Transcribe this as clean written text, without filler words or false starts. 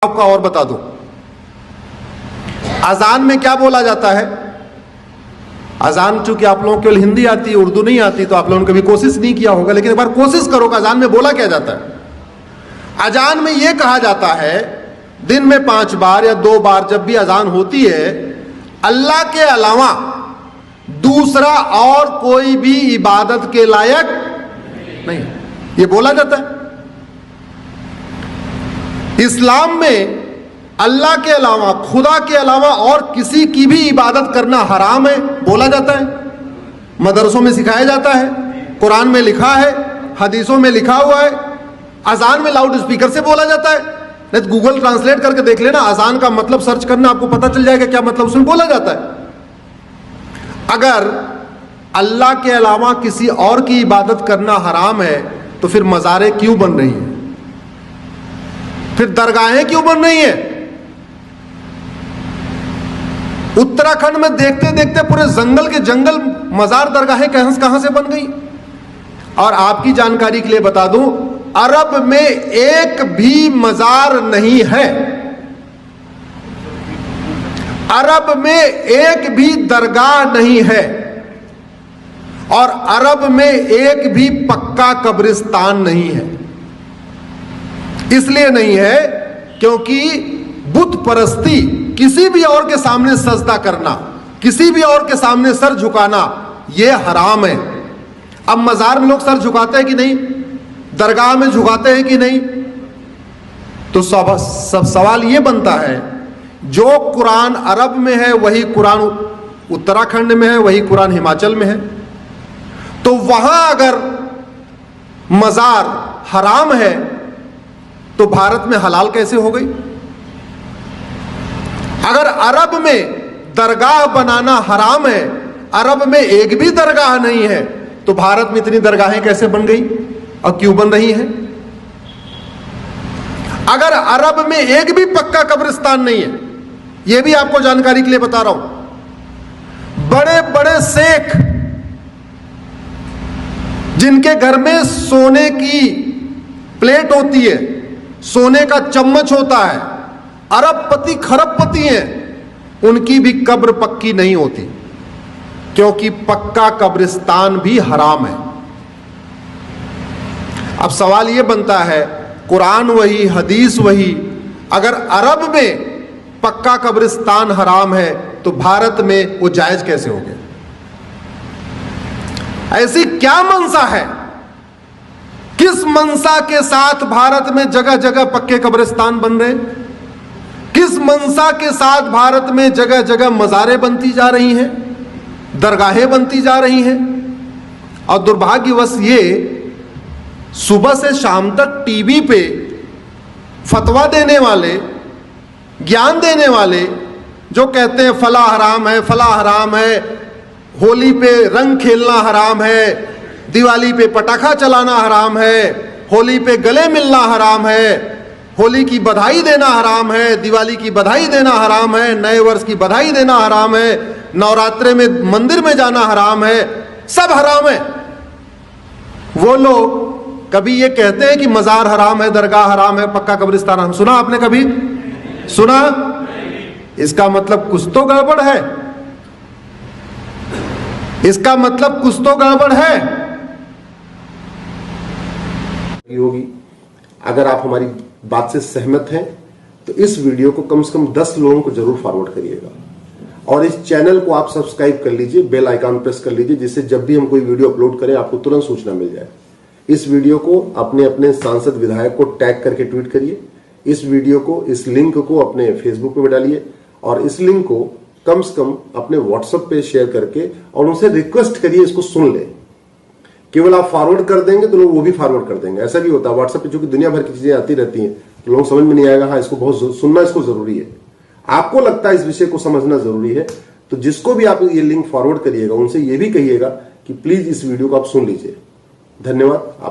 आपका और बता दूं, अजान में क्या बोला जाता है। अजान चूंकि आप लोगों को केवल हिंदी आती है, उर्दू नहीं आती, तो आप लोगों ने कभी कोशिश नहीं किया होगा, लेकिन एक बार कोशिश करो कि अजान में बोला क्या जाता है। अजान में यह कहा जाता है दिन में 5 बार या 2 बार जब भी अजान होती है, अल्लाह के अलावा दूसरा और कोई भी इबादत के लायक नहीं, यह बोला जाता है। इस्लाम में अल्लाह के अलावा, खुदा के अलावा और किसी की भी इबादत करना हराम है, बोला जाता है। मदरसों में सिखाया जाता है, कुरान में लिखा है, हदीसों में लिखा हुआ है। अजान में लाउड स्पीकर से बोला जाता है, नहीं तो गूगल ट्रांसलेट करके देख लेना, अजान का मतलब सर्च करना, आपको पता चल जाएगा क्या मतलब उसमें बोला जाता है। अगर अल्लाह के अलावा किसी और की इबादत करना हराम है, तो फिर मज़ारें क्यों बन रही हैं, फिर दरगाहें क्यों बन रही हैं। उत्तराखंड में देखते देखते पूरे जंगल के जंगल मजार दरगाहें कहां से बन गई। और आपकी जानकारी के लिए बता दूं, अरब में एक भी मजार नहीं है, अरब में एक भी दरगाह नहीं है, और अरब में एक भी पक्का कब्रिस्तान नहीं है। इसलिए नहीं है क्योंकि बुत परस्ती, किसी भी और के सामने सजदा करना, किसी भी और के सामने सर झुकाना, यह हराम है। अब मजार में लोग सर झुकाते हैं कि नहीं, दरगाह में झुकाते हैं कि नहीं, तो सब सवाल यह बनता है, जो कुरान अरब में है वही कुरान उत्तराखंड में है, वही कुरान हिमाचल में है, तो वहां अगर मजार हराम है तो भारत में हलाल कैसे हो गई। अगर अरब में दरगाह बनाना हराम है, अरब में एक भी दरगाह नहीं है, तो भारत में इतनी दरगाहें कैसे बन गई और क्यों बन रही हैं। अगर अरब में एक भी पक्का कब्रिस्तान नहीं है, यह भी आपको जानकारी के लिए बता रहा हूं, बड़े बड़े शेख जिनके घर में सोने की प्लेट होती है, सोने का चम्मच होता है, अरबपति खरबपति हैं, उनकी भी कब्र पक्की नहीं होती, क्योंकि पक्का कब्रिस्तान भी हराम है। अब सवाल यह बनता है, कुरान वही, हदीस वही, अगर अरब में पक्का कब्रिस्तान हराम है तो भारत में वो जायज कैसे हो गया। ऐसी क्या मंशा है, किस मंशा के साथ भारत में जगह जगह पक्के कब्रिस्तान बन रहे, किस मंशा के साथ भारत में जगह जगह मज़ारें बनती जा रही हैं, दरगाहें बनती जा रही हैं। और दुर्भाग्यवश ये सुबह से शाम तक टीवी पे फतवा देने वाले, ज्ञान देने वाले, जो कहते हैं फला हराम है, फला हराम है, होली पे रंग खेलना हराम है, दिवाली पे पटाखा चलाना हराम है, होली पे गले मिलना हराम है, होली की बधाई देना हराम है, दिवाली की बधाई देना हराम है, नए वर्ष की बधाई देना हराम है, नवरात्रे में मंदिर में जाना हराम है, सब हराम है। वो लोग कभी ये कहते हैं कि मजार हराम है, दरगाह हराम है, पक्का कब्रिस्तान हराम, सुना आपने कभी सुना। इसका मतलब कुछ तो गड़बड़ है, इसका मतलब कुछ तो गड़बड़ है होगी। अगर आप हमारी बात से सहमत हैं तो इस वीडियो को कम से कम 10 लोगों को जरूर फॉरवर्ड करिएगा, और इस चैनल को आप सब्सक्राइब कर लीजिए, बेल आइकन प्रेस कर लीजिए, जिससे जब भी हम कोई वीडियो अपलोड करें आपको तुरंत सूचना मिल जाए। इस वीडियो को अपने अपने सांसद विधायक को टैग करके ट्वीट करिए, इस वीडियो को, इस लिंक को अपने फेसबुक पे डालिए, और इस लिंक को कम से कम अपने व्हाट्सएप पे शेयर करके और उनसे रिक्वेस्ट करिए इसको सुन ले। केवल आप फॉरवर्ड कर देंगे तो लोग वो भी फॉरवर्ड कर देंगे। ऐसा भी होता है व्हाट्सएप पे, चूंकि दुनिया भर की चीजें आती रहती हैं, तो लोगों समझ में नहीं आएगा, हाँ इसको बहुत सुनना, इसको जरूरी है, आपको लगता है इस विषय को समझना जरूरी है, तो जिसको भी आप ये लिंक फॉरवर्ड करिएगा उनसे ये भी कहिएगा कि प्लीज इस वीडियो को आप सुन लीजिए। धन्यवाद।